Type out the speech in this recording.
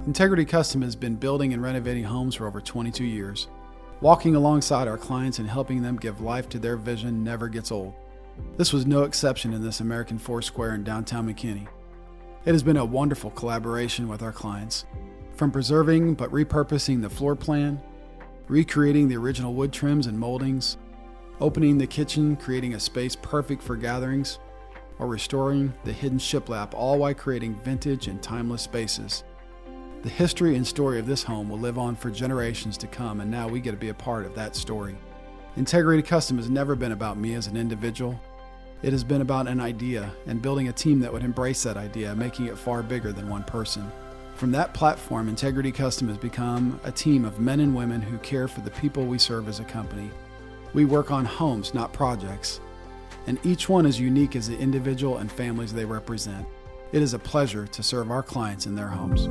Integrity Custom has been building and renovating homes for over 22 years. Walking alongside our clients and helping them give life to their vision never gets old. This was no exception in this American Foursquare in downtown McKinney. It has been a wonderful collaboration with our clients, from preserving but repurposing the floor plan, recreating the original wood trims and moldings, opening the kitchen, creating a space perfect for gatherings, or restoring the hidden shiplap, all while creating vintage and timeless spaces. The history and story of this home will live on for generations to come, and now we get to be a part of that story. Integrity Custom has never been about me as an individual. It has been about an idea and building a team that would embrace that idea, making it far bigger than one person. From that platform, Integrity Custom has become a team of men and women who care for the people we serve as a company. We work on homes, not projects, and each one is unique as the individual and families they represent. It is a pleasure to serve our clients in their homes.